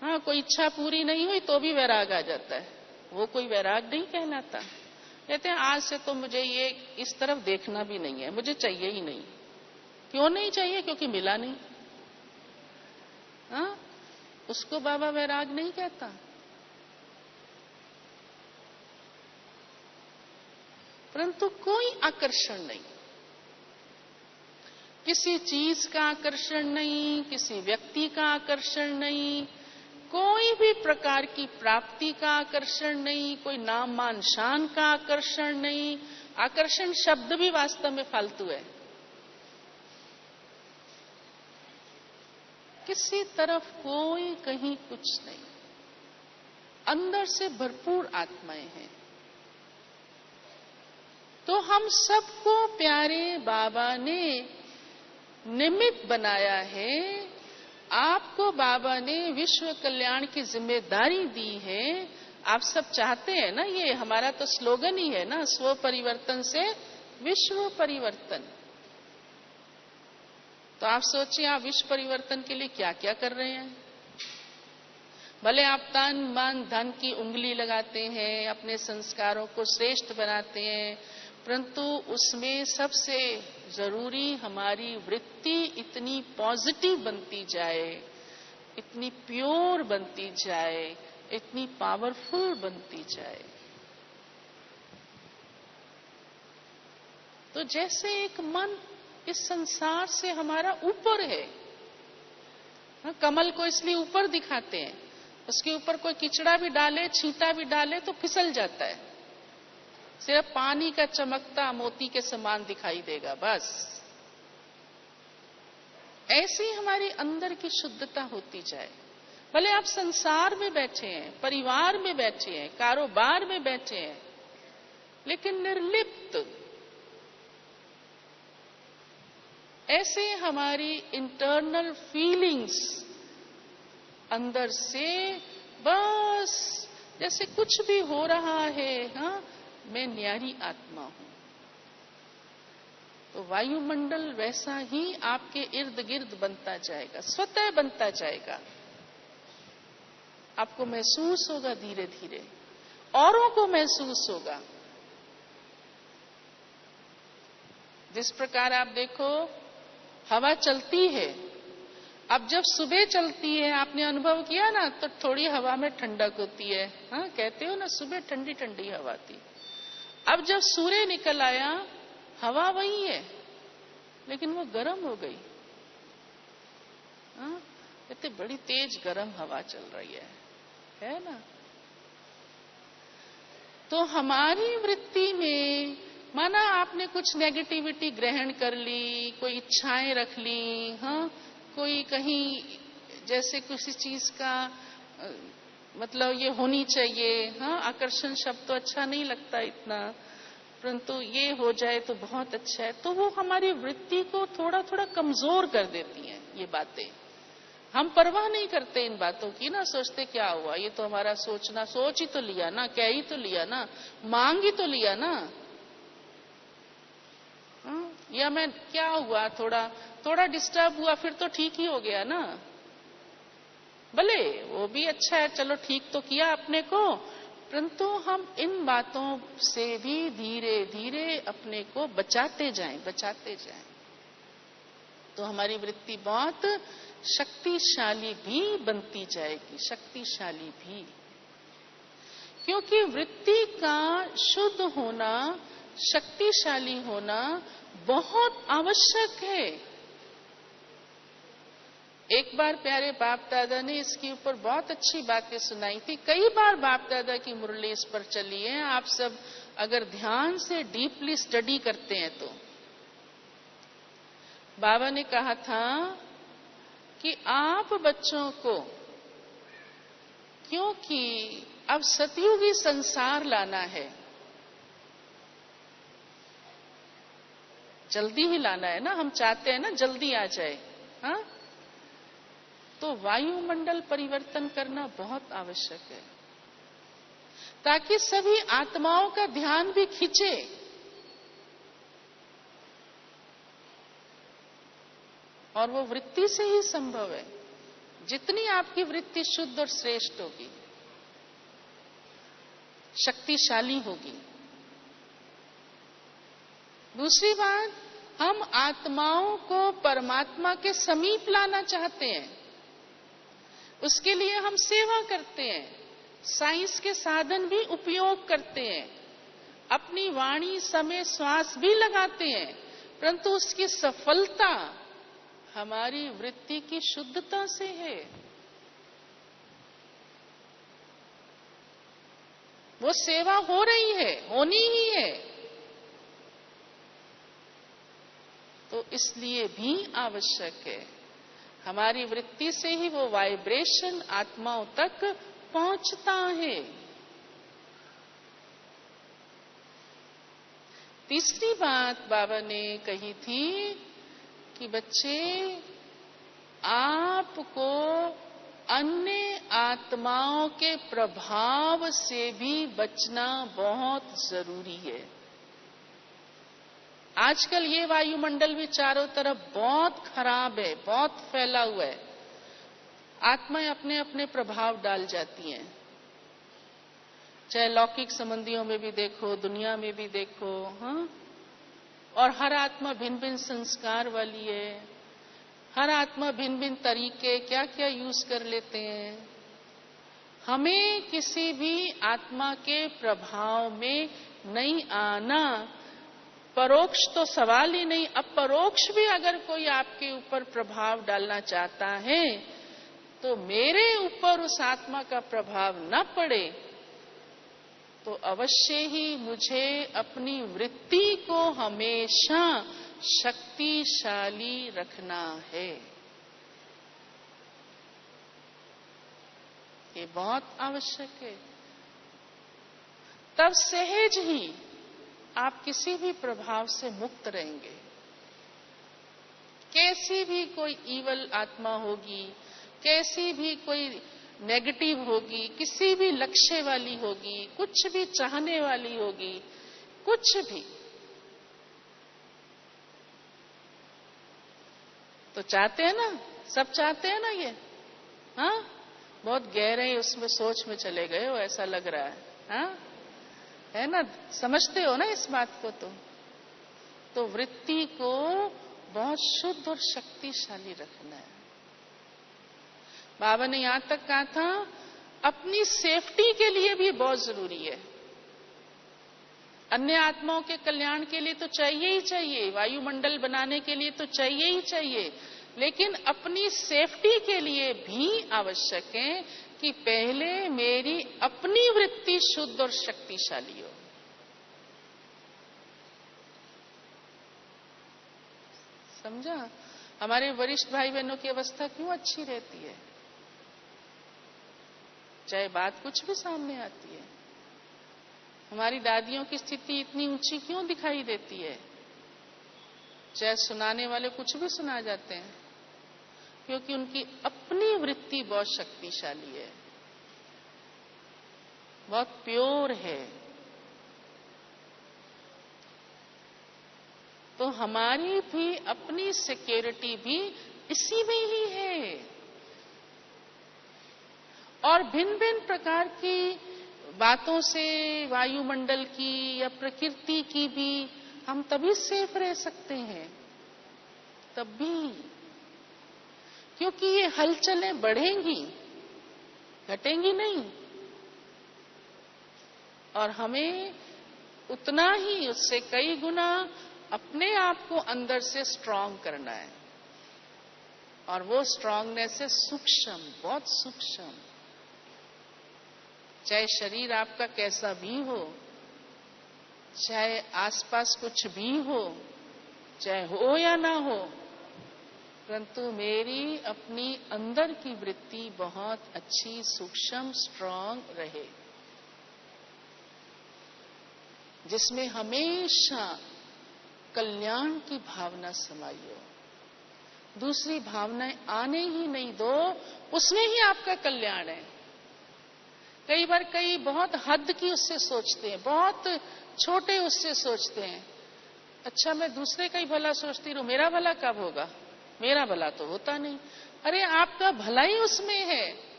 हाँ, कोई इच्छा पूरी नहीं हुई तो भी वैराग आ जाता है, वो कोई वैराग नहीं कहलाता। कहते हैं आज से तो मुझे ये इस तरफ देखना भी नहीं है, मुझे चाहिए ही नहीं। क्यों नहीं चाहिए? क्योंकि मिला नहीं। हाँ, उसको बाबा वैराग नहीं कहता। परंतु कोई आकर्षण नहीं, किसी चीज का आकर्षण नहीं, किसी व्यक्ति का आकर्षण नहीं, कोई भी प्रकार की प्राप्ति का आकर्षण नहीं, कोई नाम मान शान का आकर्षण नहीं। आकर्षण शब्द भी वास्तव में फालतू है। किसी तरफ कोई कहीं कुछ नहीं, अंदर से भरपूर आत्माएं हैं। तो हम सबको प्यारे बाबा ने निमित्त बनाया है। आपको बाबा ने विश्व कल्याण की जिम्मेदारी दी है। आप सब चाहते हैं ना, ये हमारा तो स्लोगन ही है ना, स्व परिवर्तन से विश्व परिवर्तन। तो आप सोचिए, आप विश्व परिवर्तन के लिए क्या क्या कर रहे हैं। भले आप तन मन धन की उंगली लगाते हैं, अपने संस्कारों को श्रेष्ठ बनाते हैं, परंतु उसमें सबसे जरूरी हमारी वृत्ति इतनी पॉजिटिव बनती जाए, इतनी प्योर बनती जाए, इतनी पावरफुल बनती जाए। तो जैसे एक मन इस संसार से हमारा ऊपर है। हाँ, कमल को इसलिए ऊपर दिखाते हैं, उसके ऊपर कोई किचड़ा भी डाले, छींटा भी डाले तो फिसल जाता है, सिर्फ पानी का चमकता मोती के समान दिखाई देगा बस। ऐसी हमारी अंदर की शुद्धता होती जाए। भले आप संसार में बैठे हैं, परिवार में बैठे हैं, कारोबार में बैठे हैं, लेकिन निर्लिप्त। ऐसे हमारी इंटरनल फीलिंग्स अंदर से बस जैसे कुछ भी हो रहा है, हाँ, मैं न्यारी आत्मा हूं। तो वायुमंडल वैसा ही आपके इर्द गिर्द बनता जाएगा, स्वतः बनता जाएगा। आपको महसूस होगा, धीरे धीरे औरों को महसूस होगा। जिस प्रकार आप देखो, हवा चलती है, अब जब सुबह चलती है, आपने अनुभव किया ना, तो थोड़ी हवा में ठंडक होती है। हाँ, कहते हो ना, सुबह ठंडी ठंडी हवा थी। अब जब सूर्य निकल आया, हवा वही है, लेकिन वो गर्म हो गई। हाँ, इतनी बड़ी तेज गर्म हवा चल रही है ना। तो हमारी वृत्ति में माना आपने कुछ नेगेटिविटी ग्रहण कर ली, कोई इच्छाएं रख ली, हाँ, कोई कहीं जैसे किसी चीज का मतलब ये होनी चाहिए, हाँ, आकर्षण शब्द तो अच्छा नहीं लगता इतना, परंतु ये हो जाए तो बहुत अच्छा है। तो वो हमारी वृत्ति को थोड़ा थोड़ा कमजोर कर देती हैं ये बातें। हम परवाह नहीं करते इन बातों की ना, सोचते क्या हुआ, ये तो हमारा सोचना, सोच ही तो लिया ना, कह ही तो लिया ना, मांग ही तो लिया ना। या मैं क्या हुआ, थोड़ा डिस्टर्ब हुआ, फिर तो ठीक ही हो गया ना। भले वो भी अच्छा है, चलो ठीक तो किया अपने को, परंतु हम इन बातों से भी धीरे धीरे अपने को बचाते जाएं। तो हमारी वृत्ति बहुत शक्तिशाली भी बनती जाएगी, शक्तिशाली भी। क्योंकि वृत्ति का शुद्ध होना, शक्तिशाली होना बहुत आवश्यक है। एक बार प्यारे बाप दादा ने इसके ऊपर बहुत अच्छी बातें सुनाई थी। कई बार बाप दादा की मुरली इस पर चली है। आप सब अगर ध्यान से डीपली स्टडी करते हैं तो बाबा ने कहा था कि आप बच्चों को, क्योंकि अब सतयुगी संसार लाना है, जल्दी ही लाना है ना, हम चाहते हैं ना जल्दी आ जाए, हाँ? तो वायुमंडल परिवर्तन करना बहुत आवश्यक है, ताकि सभी आत्माओं का ध्यान भी खींचे। और वो वृत्ति से ही संभव है। जितनी आपकी वृत्ति शुद्ध और श्रेष्ठ होगी, शक्तिशाली होगी। दूसरी बात, हम आत्माओं को परमात्मा के समीप लाना चाहते हैं। उसके लिए हम सेवा करते हैं, साइंस के साधन भी उपयोग करते हैं, अपनी वाणी, समय, श्वास भी लगाते हैं, परंतु उसकी सफलता हमारी वृत्ति की शुद्धता से है। वो सेवा हो रही है, होनी ही है। तो इसलिए भी आवश्यक है, हमारी वृत्ति से ही वो वाइब्रेशन आत्माओं तक पहुंचता है। तीसरी बात बाबा ने कही थी कि बच्चे, आपको अन्य आत्माओं के प्रभाव से भी बचना बहुत जरूरी है। आजकल ये वायुमंडल भी चारों तरफ बहुत खराब है, बहुत फैला हुआ है। आत्माएं अपने अपने प्रभाव डाल जाती हैं, चाहे लौकिक संबंधियों में भी देखो, दुनिया में भी देखो। हाँ, और हर आत्मा भिन्न भिन्न संस्कार वाली है। हर आत्मा भिन्न भिन्न तरीके क्या क्या यूज कर लेते हैं। हमें किसी भी आत्मा के प्रभाव में नहीं आना। परोक्ष तो सवाल ही नहीं, अपरोक्ष भी अगर कोई आपके ऊपर प्रभाव डालना चाहता है तो मेरे ऊपर उस आत्मा का प्रभाव न पड़े, तो अवश्य ही मुझे अपनी वृत्ति को हमेशा शक्तिशाली रखना है। ये बहुत आवश्यक है। तब सहज ही आप किसी भी प्रभाव से मुक्त रहेंगे। कैसी भी कोई ईवल आत्मा होगी, कैसी भी कोई नेगेटिव होगी, किसी भी लक्ष्य वाली होगी, कुछ भी चाहने वाली होगी, कुछ भी, तो चाहते हैं ना, सब चाहते हैं ना ये। हाँ, बहुत गहरे उसमें सोच में चले गए हो, ऐसा लग रहा है। हाँ, है ना, समझते हो ना इस बात को। तो वृत्ति को बहुत शुद्ध और शक्तिशाली रखना है। बाबा ने यहां तक कहा था, अपनी सेफ्टी के लिए भी बहुत जरूरी है। अन्य आत्माओं के कल्याण के लिए तो चाहिए ही चाहिए, वायुमंडल बनाने के लिए तो चाहिए ही चाहिए, लेकिन अपनी सेफ्टी के लिए भी आवश्यक है कि पहले मेरी अपनी वृत्ति शुद्ध और शक्तिशाली हो। समझा? हमारे वरिष्ठ भाई बहनों की अवस्था क्यों अच्छी रहती है, चाहे बात कुछ भी सामने आती है। हमारी दादियों की स्थिति इतनी ऊंची क्यों दिखाई देती है, चाहे सुनाने वाले कुछ भी सुना जाते हैं, क्योंकि उनकी अपनी वृत्ति बहुत शक्तिशाली है, बहुत प्योर है। तो हमारी भी अपनी सिक्योरिटी भी इसी में ही है। और भिन्न भिन्न प्रकार की बातों से, वायुमंडल की या प्रकृति की भी हम तभी सेफ रह सकते हैं, तब भी, क्योंकि ये हलचलें बढ़ेंगी, घटेंगी नहीं। और हमें उतना ही, उससे कई गुना अपने आप को अंदर से स्ट्रांग करना है। और वो स्ट्रांगनेस है सूक्ष्म, बहुत सूक्ष्म। चाहे शरीर आपका कैसा भी हो, चाहे आसपास कुछ भी हो, चाहे हो या ना हो, परंतु मेरी अपनी अंदर की वृत्ति बहुत अच्छी, सूक्ष्म, स्ट्रांग रहे, जिसमें हमेशा कल्याण की भावना समाई हो, दूसरी भावनाएं आने ही नहीं दो, उसमें ही आपका कल्याण है। कई बार कई बहुत हद की उससे सोचते हैं, बहुत छोटे उससे सोचते हैं। अच्छा, मैं दूसरे का ही भला सोचती रहूं, मेरा भला कब होगा? मेरा भला तो होता नहीं। अरे आपका भला ही उसमें है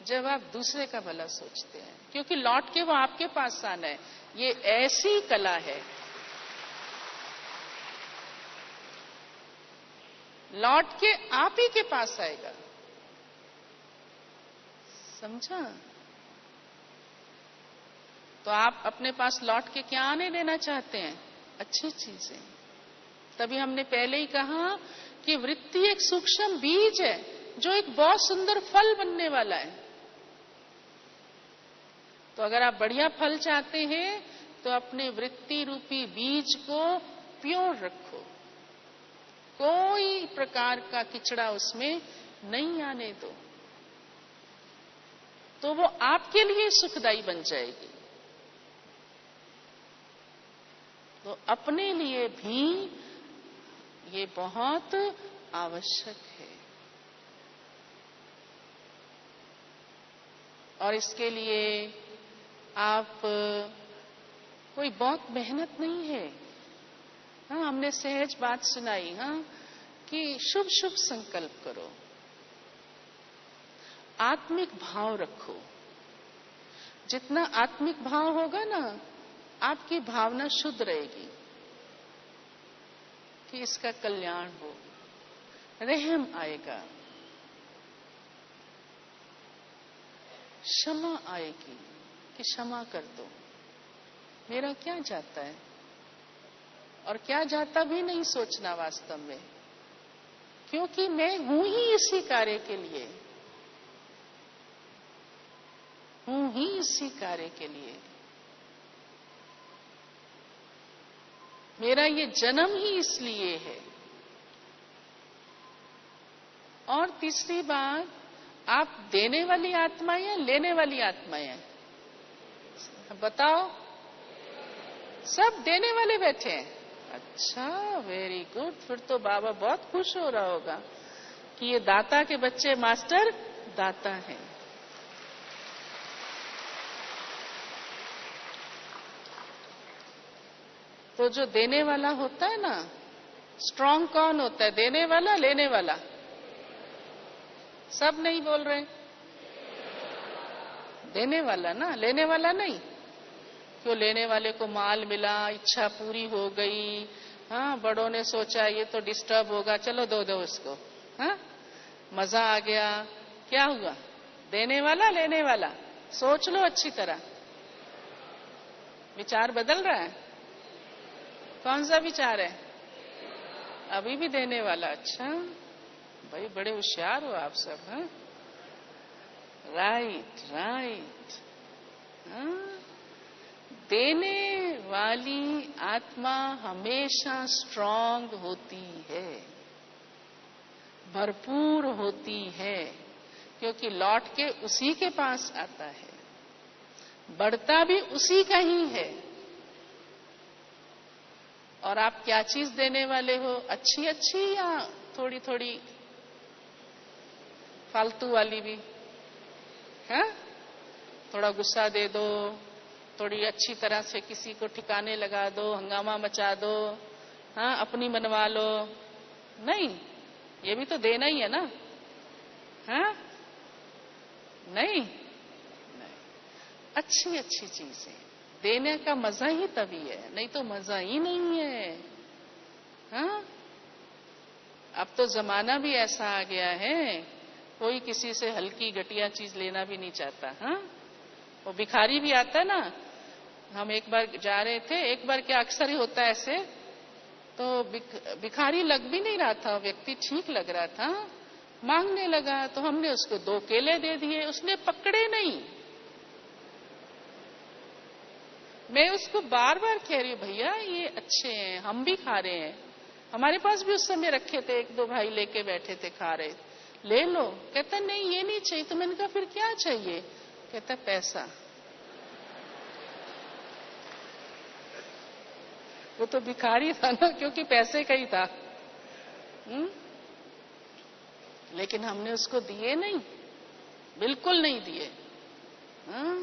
जब आप दूसरे का भला सोचते हैं, क्योंकि लौट के वो आपके पास आना है। ये ऐसी कला है, लौट के आप ही के पास आएगा। समझा? तो आप अपने पास लौट के क्या आने देना चाहते हैं? अच्छी चीजें। तभी हमने पहले ही कहा कि वृत्ति एक सूक्ष्म बीज है जो एक बहुत सुंदर फल बनने वाला है। तो अगर आप बढ़िया फल चाहते हैं तो अपने वृत्ति रूपी बीज को प्योर रखो, कोई प्रकार का किचड़ा उसमें नहीं आने दो, तो वो आपके लिए सुखदायी बन जाएगी। तो अपने लिए भी ये बहुत आवश्यक है। और इसके लिए आप कोई बहुत मेहनत नहीं है। हाँ, हमने सहज बात सुनाई, हाँ, कि शुभ शुभ संकल्प करो, आत्मिक भाव रखो। जितना आत्मिक भाव होगा ना, आपकी भावना शुद्ध रहेगी कि इसका कल्याण हो, रहम आएगा, क्षमा आएगी कि क्षमा कर दो, मेरा क्या जाता है, और क्या जाता भी नहीं सोचना वास्तव में, क्योंकि मैं हूं ही इसी कार्य के लिए, हूं ही इसी कार्य के लिए। मेरा ये जन्म ही इसलिए है। और तीसरी बात, आप देने वाली आत्मा है, लेने वाली आत्मा है? बताओ। सब देने वाले बैठे हैं। अच्छा, वेरी गुड। फिर तो बाबा बहुत खुश हो रहा होगा कि ये दाता के बच्चे मास्टर दाता हैं। तो जो देने वाला होता है ना, स्ट्रांग कौन होता है? देने वाला, लेने वाला? सब नहीं बोल रहे। देने वाला ना, लेने वाला नहीं। क्यों? लेने वाले को माल मिला, इच्छा पूरी हो गई, हाँ, बड़ों ने सोचा ये तो डिस्टर्ब होगा, चलो दो दो इसको, हाँ, मजा आ गया। क्या हुआ? देने वाला, लेने वाला? सोच लो अच्छी तरह। विचार बदल रहा है? कौन सा विचार है? अभी भी देने वाला। अच्छा भाई, बड़े होशियार हो आप सब। हाँ, राइट राइट। हाँ, देने वाली आत्मा हमेशा स्ट्रांग होती है, भरपूर होती है, क्योंकि लौट के उसी के पास आता है, बढ़ता भी उसी का ही है। और आप क्या चीज देने वाले हो? अच्छी अच्छी या थोड़ी थोड़ी फालतू वाली भी? हाँ, थोड़ा गुस्सा दे दो, थोड़ी अच्छी तरह से किसी को ठिकाने लगा दो, हंगामा मचा दो, हाँ, अपनी मनवा लो। नहीं, ये भी तो देना ही है ना। हाँ, नहीं, नहीं। अच्छी अच्छी चीजें देने का मजा ही तभी है, नहीं तो मजा ही नहीं है। हाँ, अब तो जमाना भी ऐसा आ गया है, कोई किसी से हल्की घटिया चीज लेना भी नहीं चाहता। हाँ, वो भिखारी भी आता है ना। हम एक बार जा रहे थे, एक बार क्या अक्सर ही होता है ऐसे, तो भिखारी लग भी नहीं रहा था, व्यक्ति ठीक लग रहा था, मांगने लगा, तो हमने उसको 2 केले दे दिए, उसने पकड़े नहीं। मैं उसको बार बार कह रही हूँ, भैया ये अच्छे हैं, हम भी खा रहे हैं, हमारे पास भी उस समय रखे थे, 1-2 भाई लेके बैठे थे, खा रहे, ले लो। कहता नहीं ये नहीं चाहिए। तो मैंने कहा फिर क्या चाहिए? कहता पैसा। वो तो भिखारी था ना, क्योंकि पैसे का ही था। लेकिन हमने उसको दिए नहीं, बिल्कुल नहीं दिए। हाँ?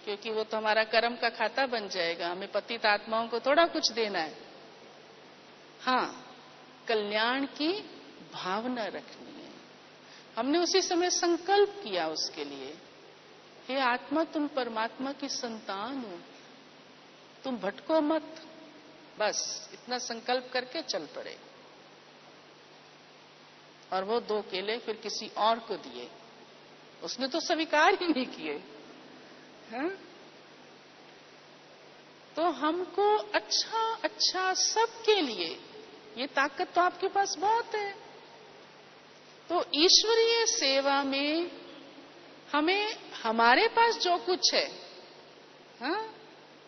क्योंकि वो तो हमारा कर्म का खाता बन जाएगा, हमें पतित आत्माओं को थोड़ा कुछ देना है। हाँ, कल्याण की भावना रखनी है। हमने उसी समय संकल्प किया उसके लिए, हे आत्मा तुम परमात्मा की संतान हो, तुम भटको मत, बस इतना संकल्प करके चल पड़े। और वो 2 केले फिर किसी और को दिए, उसने तो स्वीकार ही नहीं किए। हाँ? तो हमको अच्छा अच्छा सबके लिए, ये ताकत तो आपके पास बहुत है। तो ईश्वरीय सेवा में हमें हमारे पास जो कुछ है, हाँ,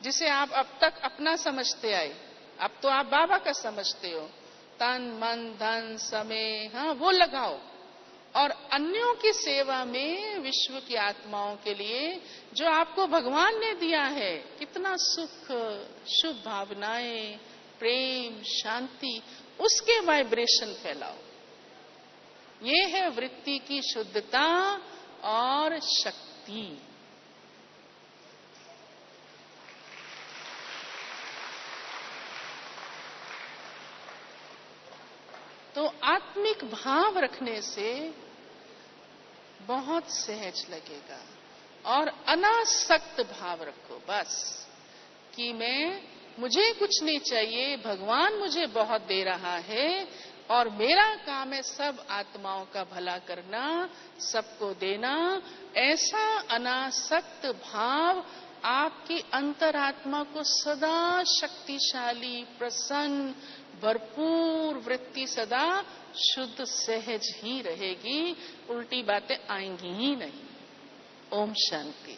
जिसे आप अब तक अपना समझते आए, अब तो आप बाबा का समझते हो, तन मन धन समय, हाँ, वो लगाओ। और अन्यों की सेवा में विश्व की आत्माओं के लिए जो आपको भगवान ने दिया है, कितना सुख, शुभ भावनाएं, प्रेम, शांति, उसके वाइब्रेशन फैलाओ। ये है वृत्ति की शुद्धता और शक्ति। तो आत्मिक भाव रखने से बहुत सहज लगेगा। और अनासक्त भाव रखो, बस कि मुझे कुछ नहीं चाहिए, भगवान मुझे बहुत दे रहा है और मेरा काम है सब आत्माओं का भला करना, सबको देना। ऐसा अनासक्त भाव आपकी अंतरात्मा को सदा शक्तिशाली, प्रसन्न, भरपूर वृत्ति, सदा शुद्ध सहज ही रहेगी, उल्टी बातें आएंगी ही नहीं। ओम शांति।